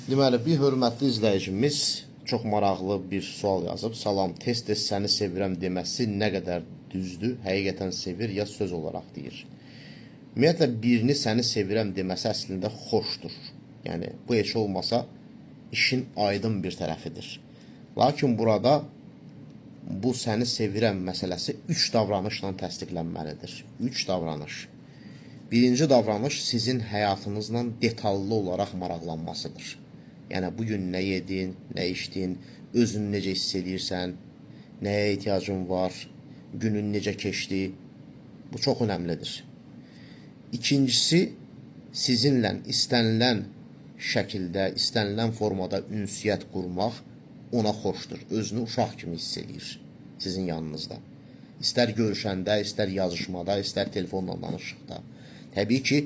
Deməli, bir hörmətli izləyicimiz çox maraqlı bir sual yazıb. Salam, tez-tez səni sevirəm deməsi nə qədər düzdür? Həqiqətən sevir ya söz olaraq deyir? Ümumiyyətlə, birini səni sevirəm deməsi əslində xoşdur. Yəni, bu heç olmasa işin aydın bir tərəfidir. Lakin burada bu səni sevirəm məsələsi 3 davranışla təsdiqlənməlidir. 3 davranış. Birinci davranış sizin həyatınızla detallı olaraq maraqlanmasıdır. Yəni, bugün nə yedin, nə içdin, özünü necə hiss edirsən, nəyə ehtiyacın var, günün necə keçdi, bu çox önəmlidir. İkincisi, sizinlə istənilən şəkildə, istənilən formada ünsiyyət qurmaq ona xoşdur. Özünü uşaq kimi hiss edir sizin yanınızda. İstər görüşəndə, istər yazışmada, istər telefonla danışıqda. Təbii ki,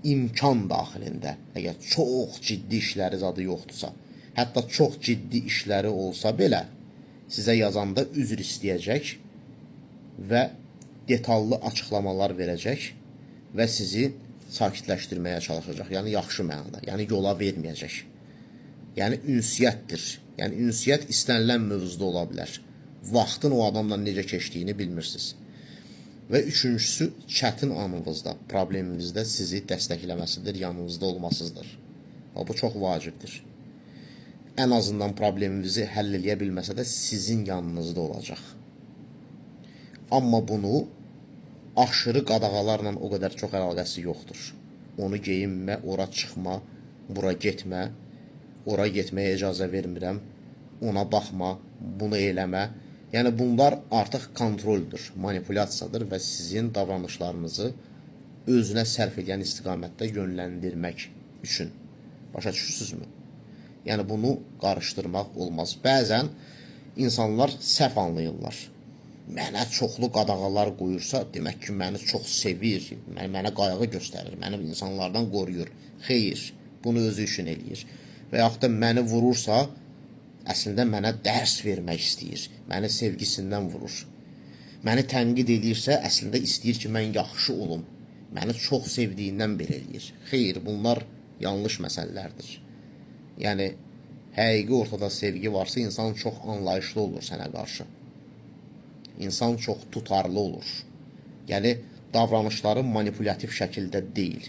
imkan daxilində, əgər çox ciddi işləri zadı yoxdursa, hətta çox ciddi işləri olsa belə, sizə yazanda üzr istəyəcək və detallı açıqlamalar verəcək və sizi sakitləşdirməyə çalışacaq. Yəni, yaxşı mənada, yəni yola verməyəcək. Yəni, ünsiyyətdir. Yəni, ünsiyyət istənilən mövzuda ola bilər. Vaxtın o adamla necə keçdiyini bilmirsiniz. Və üçüncüsü, çətin anınızda, probleminizdə sizi dəstəkləməsidir, yanınızda olmasıdır. Bu çox vacibdir. Ən azından probleminizi həll eləyə bilməsə də sizin yanınızda olacaq. Amma bunu aşırı qadağalarla o qədər çox əlaqəsi yoxdur. Onu geyinmə, ora çıxma, bura getmə, ora getməyə icazə vermirəm, ona baxma, bunu eləmə. Yəni, bunlar artıq kontroldür, manipulyasiyadır və sizin davranışlarınızı özünə sərf edən istiqamətdə yönləndirmək üçün. Başa düşürsünüzmü? Yəni, bunu qarışdırmaq olmaz. Bəzən insanlar səhv anlayırlar. Mənə çoxlu qadağalar qoyursa, demək ki, məni çox sevir, mənə qayğı göstərir, məni insanlardan qoruyur. Xeyr, bunu özü üçün eləyir. Və yaxud da məni vurursa, əslində mənə dərs vermək istəyir, məni sevgisindən vurur. Məni tənqid edirsə, əslində istəyir ki, mən yaxşı olum, məni çox sevdiyindən belə eləyir. Xeyr, bunlar yanlış məsələlərdir. Yəni, həqiqi ortada sevgi varsa, insan çox anlayışlı olur sənə qarşı. İnsan çox tutarlı olur. Yəni, davranışları manipulativ şəkildə deyil.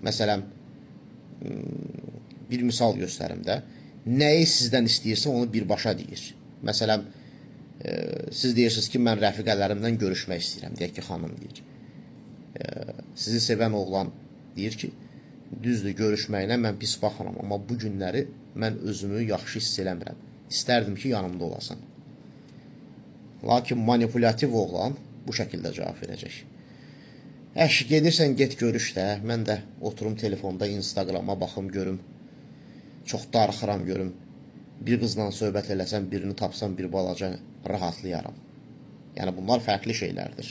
Məsələn, bir misal göstərim də. Nəyi sizdən istəyirsə, onu birbaşa deyir. Məsələn, siz deyirsiniz ki, mən rəfiqələrimdən görüşmək istəyirəm, deyək ki, xanım deyir. Sizi sevən oğlan deyir ki, düzdür, görüşməyinə mən pis baxıram, amma bu günləri mən özümü yaxşı hiss eləmirəm. İstərdim ki, yanımda olasan. Lakin manipulativ oğlan bu şəkildə cavab verəcək. Gedirsən, get görüş də, mən də oturum telefonda, Instagrama baxım, görüm. Çox darıxıram görüm, bir qızla söhbət eləsəm, birini tapsam, bir balaca rahatlayaram. Yəni, bunlar fərqli şeylərdir.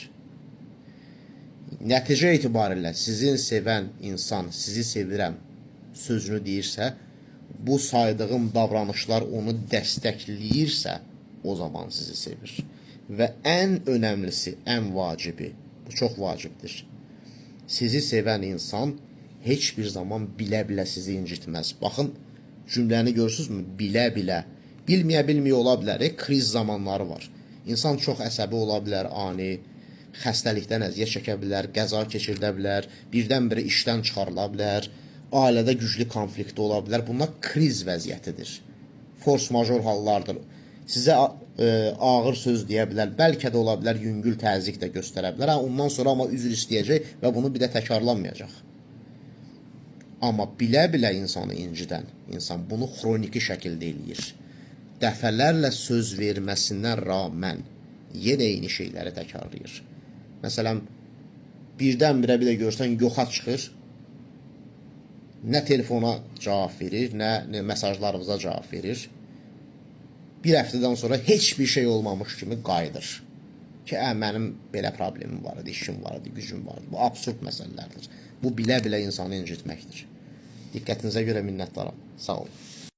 Nəticə etibarilə sizin sevən insan, sizi sevirəm sözünü deyirsə, bu saydığım davranışlar onu dəstəkləyirsə, o zaman sizi sevir. Və ən önəmlisi, ən vacibi, bu çox vacibdir. Sizi sevən insan heç bir zaman bilə-bilə sizi incitməz. Baxın, cümləni görürsünüzmü? Bilə-bilə. Bilməyə ola bilər, kriz zamanları var. İnsan çox əsəbi ola bilər, ani, xəstəlikdən əziyyət çəkə bilər, qəza keçirdə bilər, birdən-birə işdən çıxarıla bilər, ailədə güclü konflikt ola bilər. Bunlar kriz vəziyyətidir. Force major hallardır. Sizə ağır söz deyə bilər, bəlkə də ola bilər, yüngül təzyiq də göstərə bilər. Ondan sonra amma üzr istəyəcək və bunu bir də təkrarlanmayacaq. Amma bilə-bilə insanı incidən insan bunu xroniki şəkildə eləyir. Dəfələrlə söz verməsinə rağmen yenə eyni şeyləri təkrarlayır. Məsələn, birdən-birə bir də görsən, yoxa çıxır, nə telefona cavab verir, nə mesajlarınıza cavab verir. Bir həftədən sonra heç bir şey olmamış kimi qayıdır. Ki, mənim belə problemim var idi, işim var idi, gücüm var idi. Bu absurd məsələlərdir. Bu bilə-bilə insanı incitməkdir. Diqqətinizə görə minnətdaram. Sağ olun.